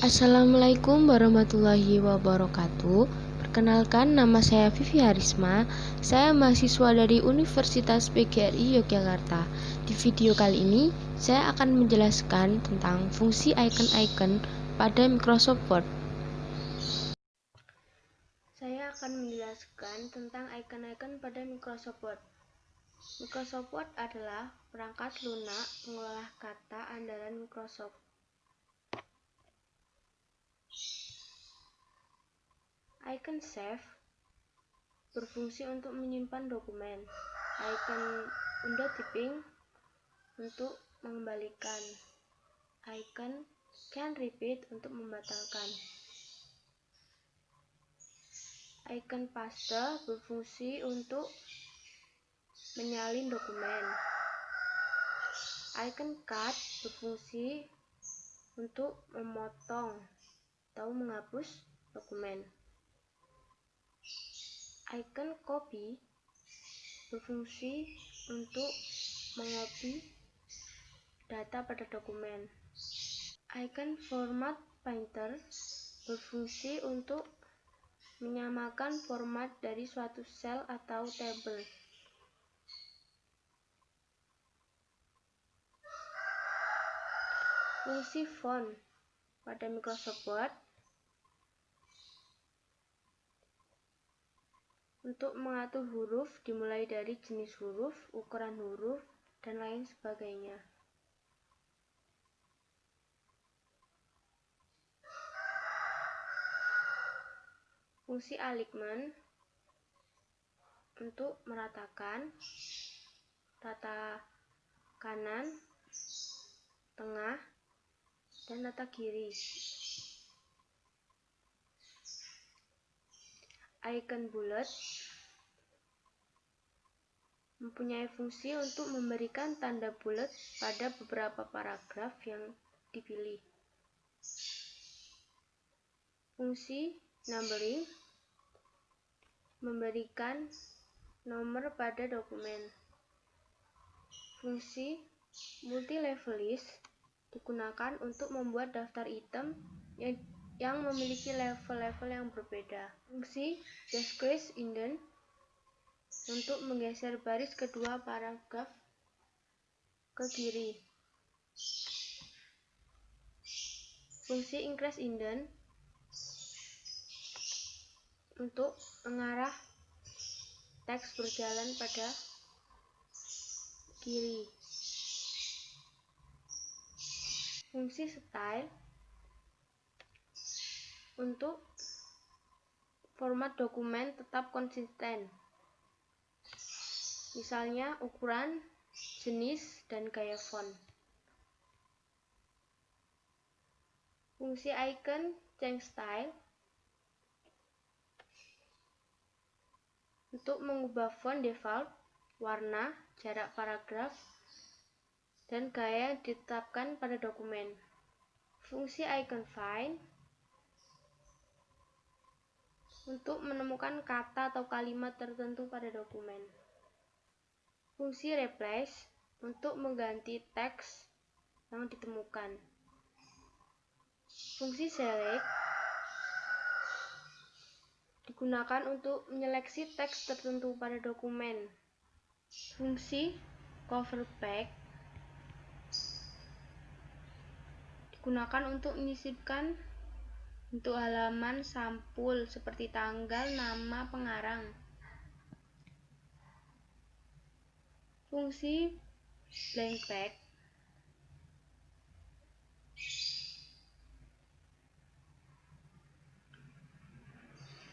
Assalamualaikum warahmatullahi wabarakatuh. Perkenalkan, nama saya Vivi Harisma. Saya mahasiswa dari Universitas PGRI Yogyakarta. Di video kali ini, saya akan menjelaskan tentang fungsi icon-icon pada Microsoft Word. Saya akan menjelaskan tentang icon-icon pada Microsoft Word. Microsoft Word adalah perangkat lunak pengolah kata andalan Microsoft. Icon Save berfungsi untuk menyimpan dokumen. Icon Undo Typing untuk mengembalikan. Icon Can Repeat untuk membatalkan. Icon Paste berfungsi untuk menyalin dokumen. Icon Cut berfungsi untuk memotong atau menghapus dokumen. Icon Copy berfungsi untuk mengopi data pada dokumen. Icon Format Painter berfungsi untuk menyamakan format dari suatu sel atau tabel. Fungsi font pada Microsoft Word untuk mengatur huruf dimulai dari jenis huruf, ukuran huruf, dan lain sebagainya. Fungsi alignment untuk meratakan rata kanan, tengah, dan rata kiri. Icon bullet mempunyai fungsi untuk memberikan tanda bulat pada beberapa paragraf yang dipilih. Fungsi numbering memberikan nomor pada dokumen. Fungsi multi-level list digunakan untuk membuat daftar item yang memiliki level-level yang berbeda. Fungsi decrease indent untuk menggeser baris kedua paragraf ke kiri. Fungsi increase indent untuk mengarah teks berjalan pada kiri. Fungsi style untuk format dokumen tetap konsisten, misalnya ukuran, jenis, dan gaya font. Fungsi icon change style untuk mengubah font default, warna, jarak paragraf, dan gaya yang ditetapkan pada dokumen. Fungsi icon find untuk menemukan kata atau kalimat tertentu pada dokumen. Fungsi replace untuk mengganti teks yang ditemukan. Fungsi select digunakan untuk menyeleksi teks tertentu pada dokumen. Fungsi cover back digunakan untuk menyisipkan bentuk halaman sampul seperti tanggal, nama, pengarang. Fungsi blank back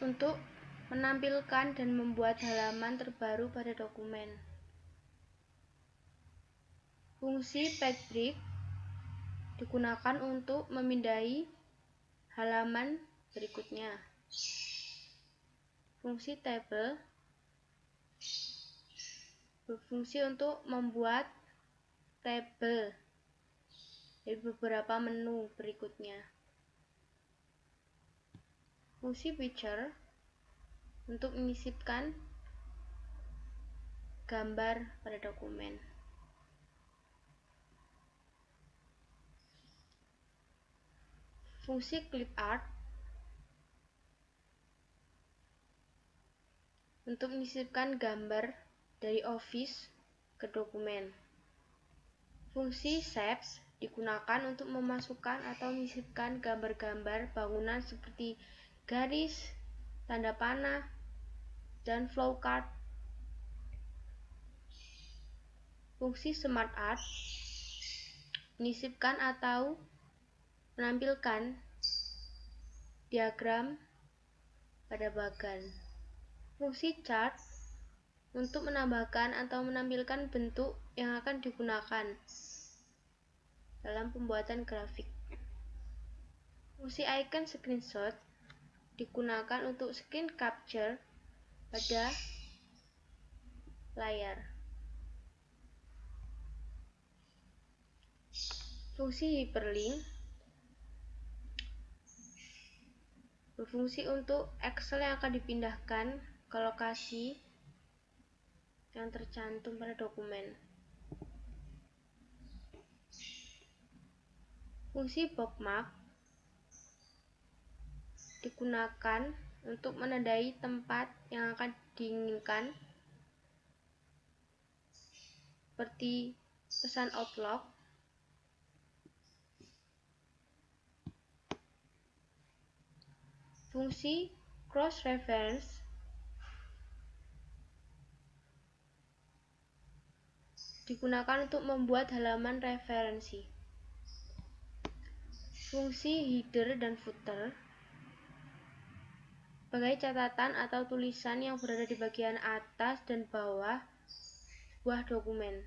untuk menampilkan dan membuat halaman terbaru pada dokumen. Fungsi page break digunakan untuk memindahi halaman berikutnya. Fungsi table berfungsi untuk membuat tabel dari beberapa menu berikutnya. Fungsi picture untuk menyisipkan gambar pada dokumen. Fungsi clip art untuk menyisipkan gambar dari Office ke dokumen. Fungsi shapes digunakan untuk memasukkan atau menyisipkan gambar-gambar bangunan seperti garis, tanda panah, dan flowchart. Fungsi smart art menyisipkan atau menampilkan diagram pada bagan. Fungsi chart untuk menambahkan atau menampilkan bentuk yang akan digunakan dalam pembuatan grafik. Fungsi icon screenshot digunakan untuk screen capture pada layar. Fungsi hyperlink berfungsi untuk Excel yang akan dipindahkan ke lokasi yang tercantum pada dokumen. Fungsi bookmark digunakan untuk menandai tempat yang akan diinginkan, seperti pesan Outlook. Fungsi cross reference digunakan untuk membuat halaman referensi. Fungsi header dan footer sebagai catatan atau tulisan yang berada di bagian atas dan bawah sebuah dokumen.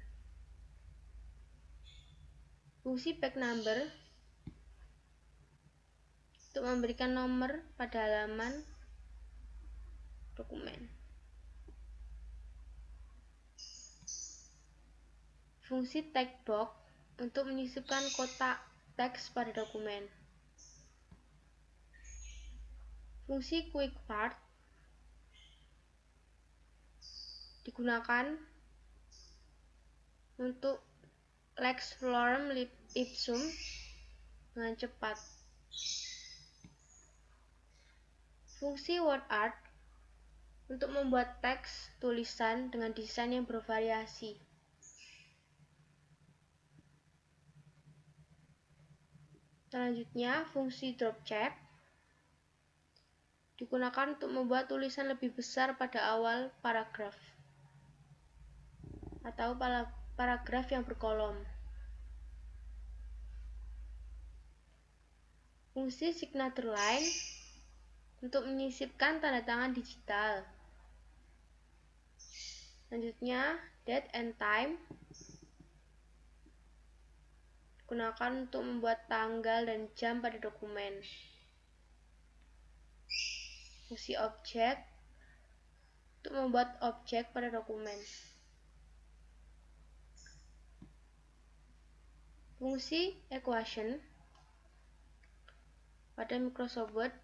Fungsi page number untuk memberikan nomor pada halaman dokumen. Fungsi text box untuk menyisipkan kotak teks pada dokumen. Fungsi quick part digunakan untuk lex lorem ipsum dengan cepat. Fungsi word art untuk membuat teks tulisan dengan desain yang bervariasi. Selanjutnya, fungsi drop check digunakan untuk membuat tulisan lebih besar pada awal paragraf atau paragraf yang berkolom. Fungsi signature line untuk menyisipkan tanda tangan digital. Selanjutnya, date and time digunakan untuk membuat tanggal dan jam pada dokumen. Fungsi objek untuk membuat objek pada dokumen. Fungsi equation pada Microsoft Word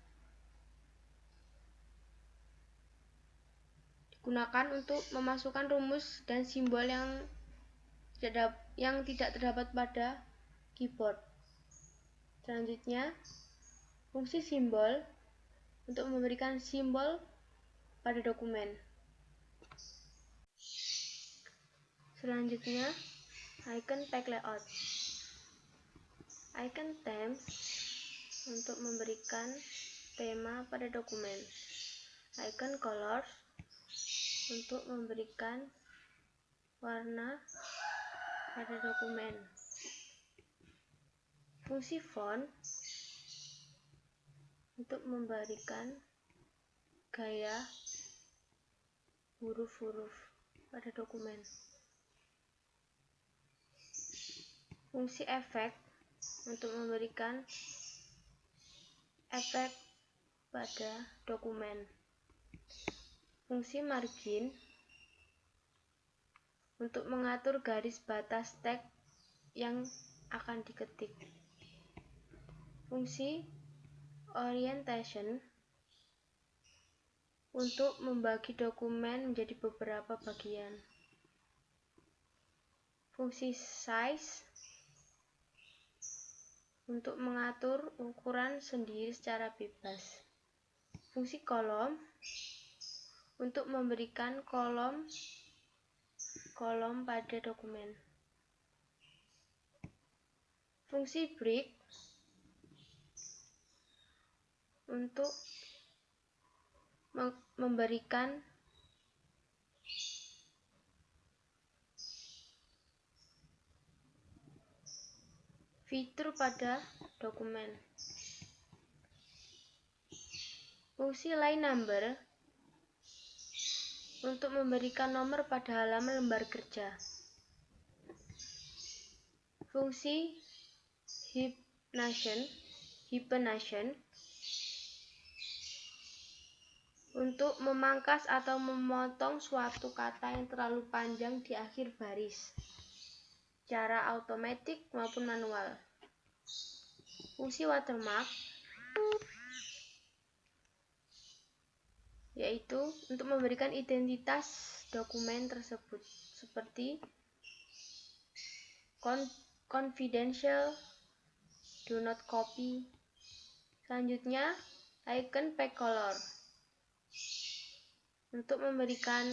digunakan untuk memasukkan rumus dan simbol yang tidak terdapat pada keyboard. Selanjutnya, fungsi simbol untuk memberikan simbol pada dokumen. Selanjutnya, icon tag layout. Icon themes untuk memberikan tema pada dokumen. Icon colors untuk memberikan warna pada dokumen. Fungsi font untuk memberikan gaya huruf-huruf pada dokumen. Fungsi efek untuk memberikan efek pada dokumen. Fungsi margin untuk mengatur garis batas teks yang akan diketik. Fungsi orientation untuk membagi dokumen menjadi beberapa bagian. Fungsi size untuk mengatur ukuran sendiri secara bebas. Fungsi kolom untuk memberikan kolom pada dokumen. Fungsi break untuk memberikan fitur pada dokumen. Fungsi line number untuk memberikan nomor pada halaman lembar kerja. Fungsi hibernation untuk memangkas atau memotong suatu kata yang terlalu panjang di akhir baris, secara otomatis maupun manual. Fungsi watermark yaitu untuk memberikan identitas dokumen tersebut, seperti confidential, do not copy. Selanjutnya, icon back color untuk memberikan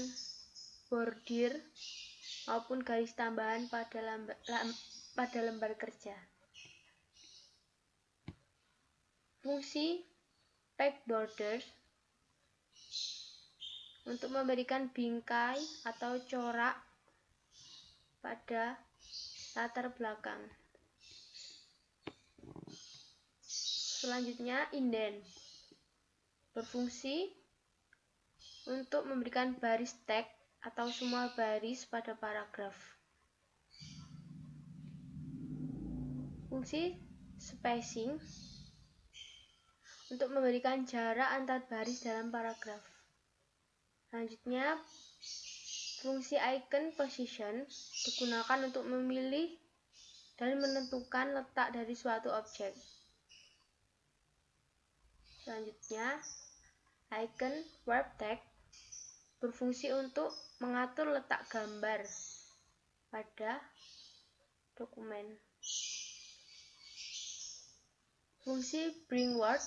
bordir maupun garis tambahan pada lembar kerja. Fungsi back borders untuk memberikan bingkai atau corak pada latar belakang. Selanjutnya, indent berfungsi untuk memberikan baris teks atau semua baris pada paragraf. Fungsi spacing untuk memberikan jarak antar baris dalam paragraf. Selanjutnya, fungsi icon position digunakan untuk memilih dan menentukan letak dari suatu objek. Selanjutnya, icon wrap text berfungsi untuk mengatur letak gambar pada dokumen. Fungsi bring word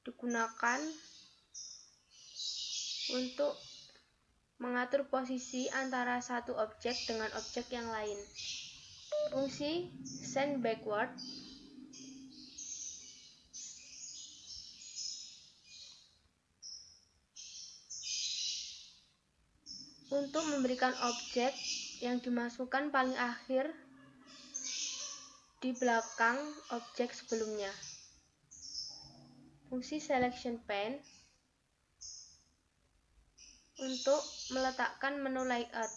digunakan untuk mengatur posisi antara satu objek dengan objek yang lain. Fungsi send backward untuk memberikan objek yang dimasukkan paling akhir di belakang objek sebelumnya. Fungsi selection pane untuk meletakkan menu layout.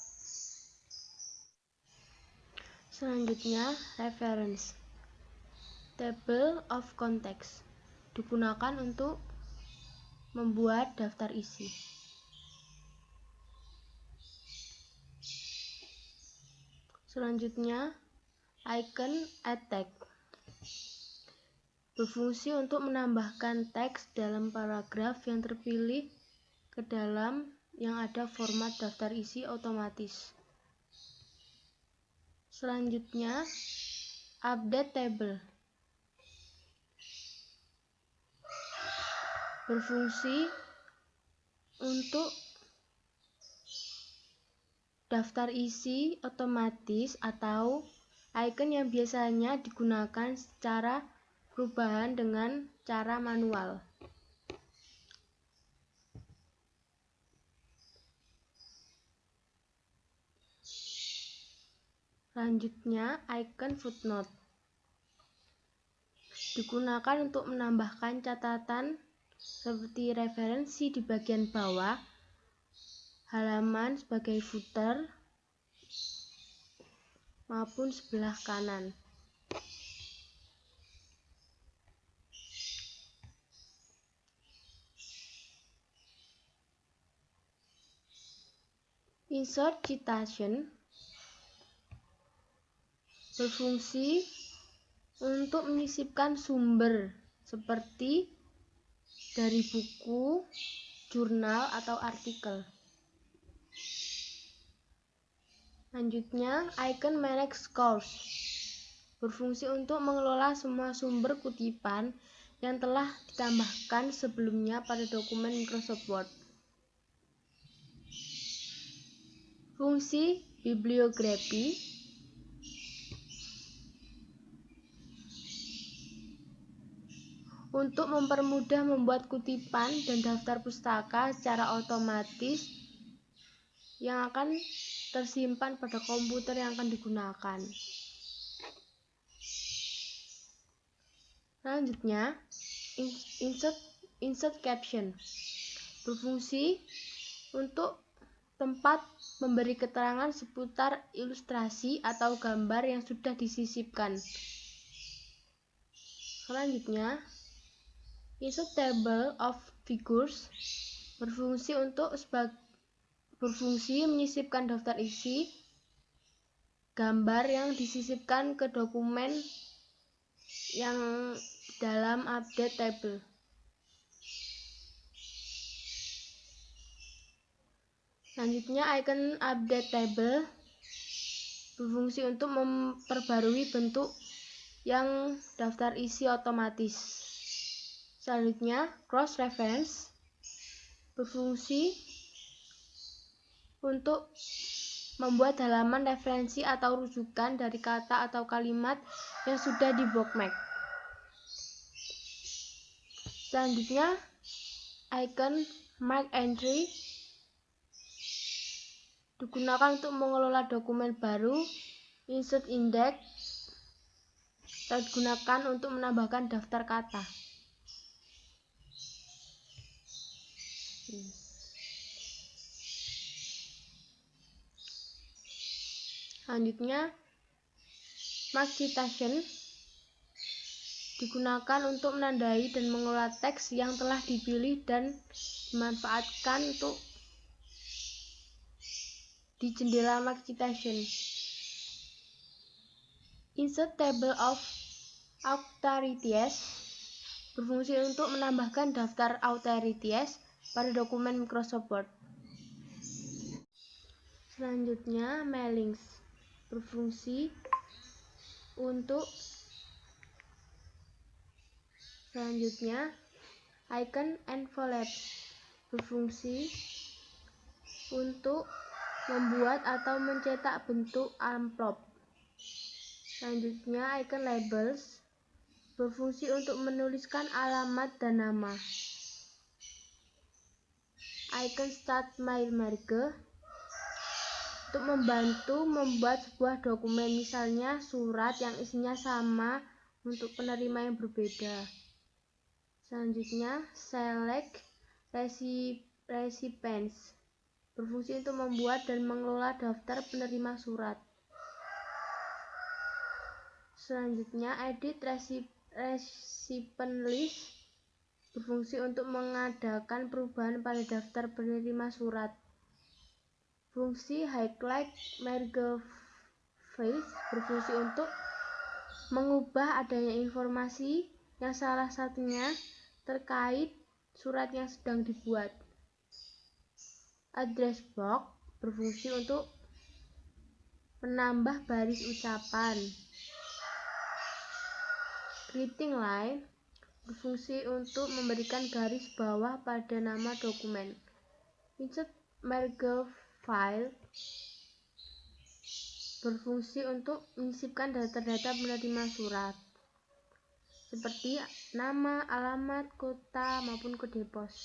Selanjutnya, reference table of contents digunakan untuk membuat daftar isi. Selanjutnya, icon add text berfungsi untuk menambahkan teks dalam paragraf yang terpilih ke dalam yang ada format daftar isi otomatis. Selanjutnya, update table berfungsi untuk daftar isi otomatis atau icon yang biasanya digunakan secara perubahan dengan cara manual. Selanjutnya, icon footnote digunakan untuk menambahkan catatan seperti referensi di bagian bawah halaman sebagai footer maupun sebelah kanan. Insert citation berfungsi untuk menyisipkan sumber seperti dari buku, jurnal, atau artikel. Selanjutnya, icon manage course berfungsi untuk mengelola semua sumber kutipan yang telah ditambahkan sebelumnya pada dokumen Microsoft Word. Fungsi bibliografi untuk mempermudah membuat kutipan dan daftar pustaka secara otomatis yang akan tersimpan pada komputer yang akan digunakan. Selanjutnya, insert caption berfungsi untuk tempat memberi keterangan seputar ilustrasi atau gambar yang sudah disisipkan. Selanjutnya, insert table of figures berfungsi menyisipkan daftar isi gambar yang disisipkan ke dokumen yang dalam update table. Selanjutnya, icon update table berfungsi untuk memperbarui bentuk yang daftar isi otomatis. Selanjutnya, cross reference berfungsi untuk membuat halaman referensi atau rujukan dari kata atau kalimat yang sudah di bookmark. Selanjutnya, icon mark entry digunakan untuk mengelola dokumen baru. Insert index digunakan untuk menambahkan daftar kata. Selanjutnya, mark citation digunakan untuk menandai dan mengelola teks yang telah dipilih dan dimanfaatkan untuk di jendela mark citation. Insert table of authorities berfungsi untuk menambahkan daftar authorities pada dokumen Microsoft Word. Selanjutnya, mailings berfungsi untuk icon envelope berfungsi untuk membuat atau mencetak bentuk amplop. Selanjutnya, icon labels berfungsi untuk menuliskan alamat dan nama. Icon start mail merge untuk membantu membuat sebuah dokumen, misalnya surat yang isinya sama untuk penerima yang berbeda. Selanjutnya, select recipients berfungsi untuk membuat dan mengelola daftar penerima surat. Selanjutnya, edit recipient list berfungsi untuk mengadakan perubahan pada daftar penerima surat. Fungsi highlight merge fields berfungsi untuk mengubah adanya informasi yang salah satunya terkait surat yang sedang dibuat. Address box berfungsi untuk menambah baris ucapan. Greeting line berfungsi untuk memberikan garis bawah pada nama dokumen. Insert merge file berfungsi untuk menyisipkan data-data penerima surat seperti nama, alamat, kota, maupun kode pos.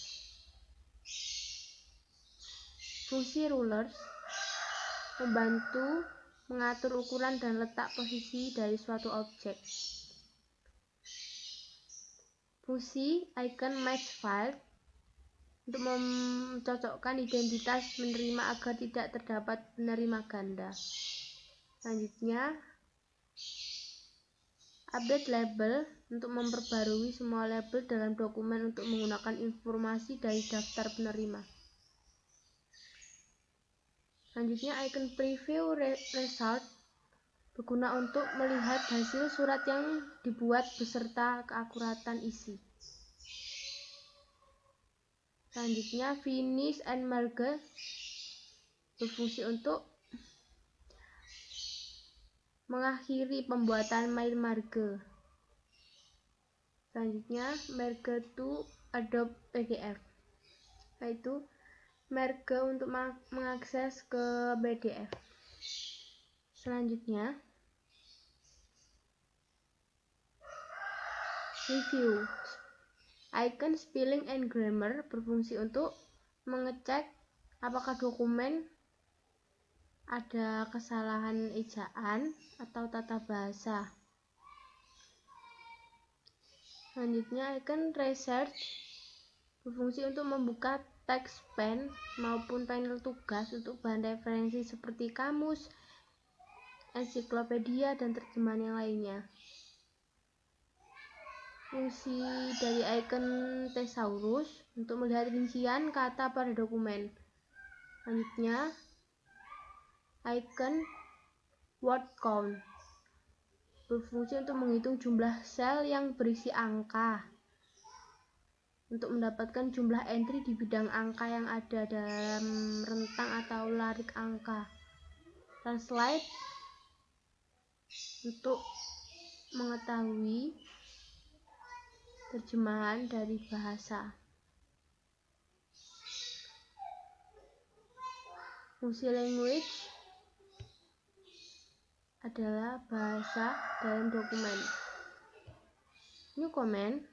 Fungsi rulers membantu mengatur ukuran dan letak posisi dari suatu objek. Fungsi icon match file untuk mencocokkan identitas penerima agar tidak terdapat penerima ganda. Selanjutnya, update label untuk memperbarui semua label dalam dokumen untuk menggunakan informasi dari daftar penerima. Selanjutnya, icon preview result berguna untuk melihat hasil surat yang dibuat beserta keakuratan isi. Selanjutnya, finish and merge berfungsi untuk mengakhiri pembuatan mail marge. Selanjutnya, merge to adopt PDF, yaitu merge untuk mengakses ke PDF. Selanjutnya, review. Icon spelling and grammar berfungsi untuk mengecek apakah dokumen ada kesalahan ejaan atau tata bahasa. Selanjutnya, icon research berfungsi untuk membuka teks pen maupun panel tugas untuk bahan referensi seperti kamus, ensiklopedia, dan terjemahan yang lainnya. Fungsi dari icon thesaurus untuk melihat rincian kata pada dokumen. Selanjutnya, icon word count berfungsi untuk menghitung jumlah sel yang berisi angka untuk mendapatkan jumlah entry di bidang angka yang ada dalam rentang atau larik angka. Translate untuk mengetahui terjemahan dari bahasa. Fungsi language adalah bahasa dalam dokumen. New comment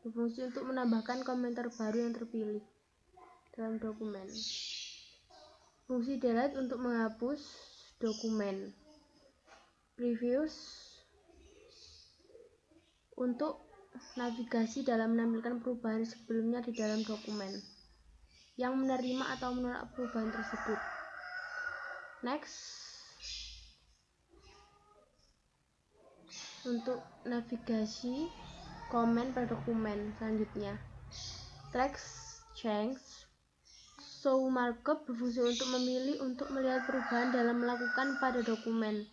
berfungsi untuk menambahkan komentar baru yang terpilih dalam dokumen. Fungsi delete untuk menghapus dokumen. Previews untuk navigasi dalam menampilkan perubahan sebelumnya di dalam dokumen yang menerima atau menolak perubahan tersebut. Next, untuk navigasi komen pada dokumen. Selanjutnya, text change. Show markup berfungsi untuk memilih untuk melihat perubahan dalam melakukan pada dokumen.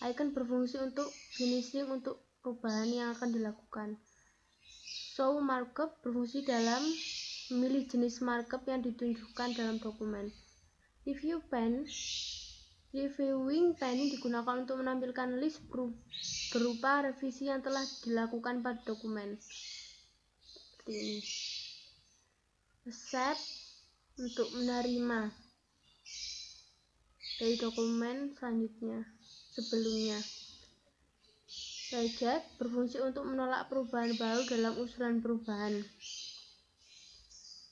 Icon berfungsi untuk finishing untuk perubahan yang akan dilakukan. Show markup berfungsi dalam memilih jenis markup yang ditunjukkan dalam dokumen. Review pane. Reviewing pane digunakan untuk menampilkan list berupa revisi yang telah dilakukan pada dokumen. Seperti ini. Accept untuk menerima dari dokumen selanjutnya sebelumnya. Reject berfungsi untuk menolak perubahan baru dalam usulan perubahan.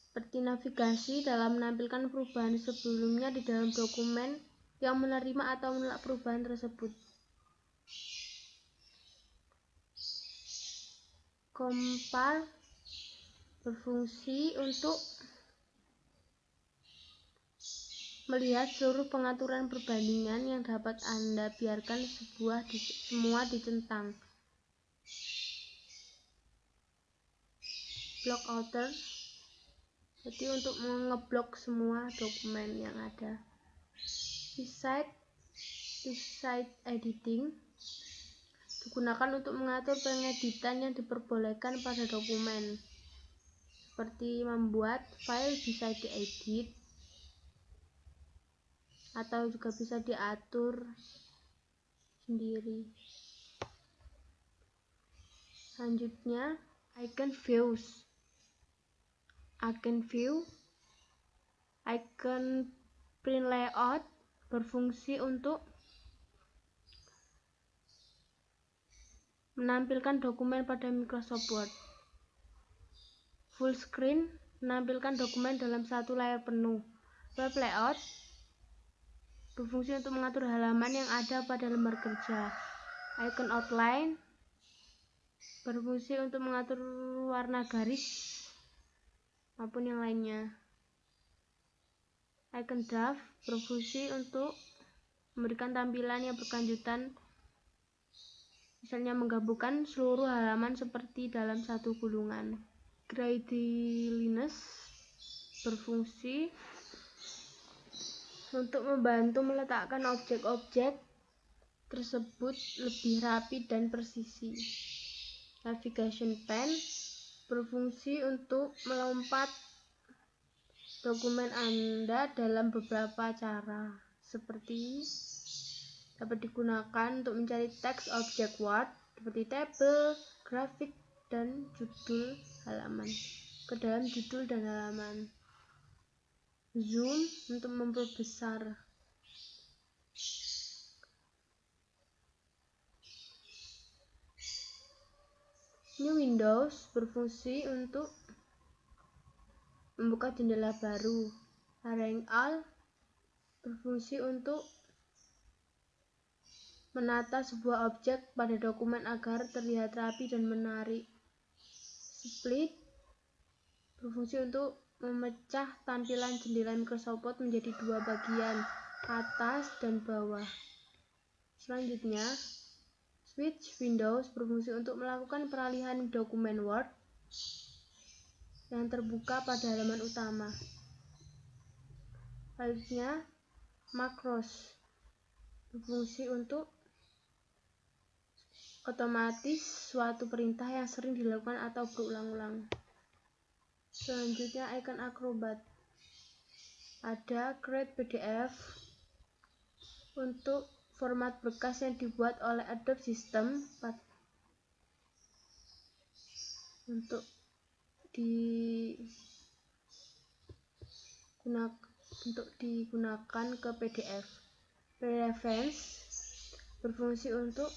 Seperti navigasi dalam menampilkan perubahan sebelumnya di dalam dokumen yang menerima atau menolak perubahan tersebut. Compare berfungsi untuk melihat seluruh pengaturan perbandingan yang dapat Anda biarkan semua dicentang. Block outer, jadi untuk mengeblok semua dokumen yang ada. Resize editing digunakan untuk mengatur pengeditan yang diperbolehkan pada dokumen, seperti membuat file bisa diedit atau juga bisa diatur sendiri. Selanjutnya, icon views. Icon print layout berfungsi untuk menampilkan dokumen pada Microsoft Word. Full screen menampilkan dokumen dalam satu layar penuh. Web layout berfungsi untuk mengatur halaman yang ada pada lembar kerja. Icon outline berfungsi untuk mengatur warna garis maupun yang lainnya. Icon draft berfungsi untuk memberikan tampilan yang berkelanjutan, misalnya menggabungkan seluruh halaman seperti dalam satu gulungan. Gradliness berfungsi untuk membantu meletakkan objek-objek tersebut lebih rapi dan presisi. Navigation pane berfungsi untuk melompat dokumen Anda dalam beberapa cara, seperti Dapat digunakan untuk mencari teks objek Word seperti tabel, grafik, dan judul halaman ke dalam judul dan halaman. Zoom untuk memperbesar. New Windows berfungsi untuk membuka jendela baru. Arrange All berfungsi untuk menata sebuah objek pada dokumen agar terlihat rapi dan menarik. Split berfungsi untuk memecah tampilan jendela Microsoft Word menjadi dua bagian, atas dan bawah. Selanjutnya, Switch Windows berfungsi untuk melakukan peralihan dokumen Word yang terbuka pada halaman utama. Selanjutnya, Macros berfungsi untuk otomatis suatu perintah yang sering dilakukan atau berulang-ulang. Selanjutnya, icon Acrobat. Ada Create PDF untuk format berkas yang dibuat oleh Adobe System untuk digunakan ke PDF. Preference berfungsi untuk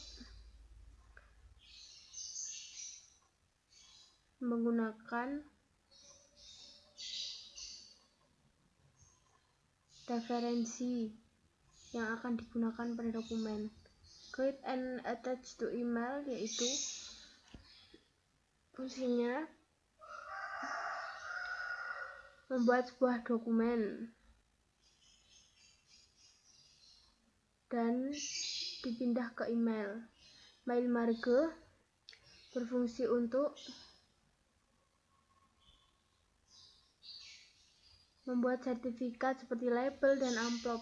menggunakan referensi yang akan digunakan pada dokumen. Create and attach to email, yaitu fungsinya membuat sebuah dokumen dan dipindah ke email. Mail Marge berfungsi untuk membuat sertifikat seperti label dan amplop.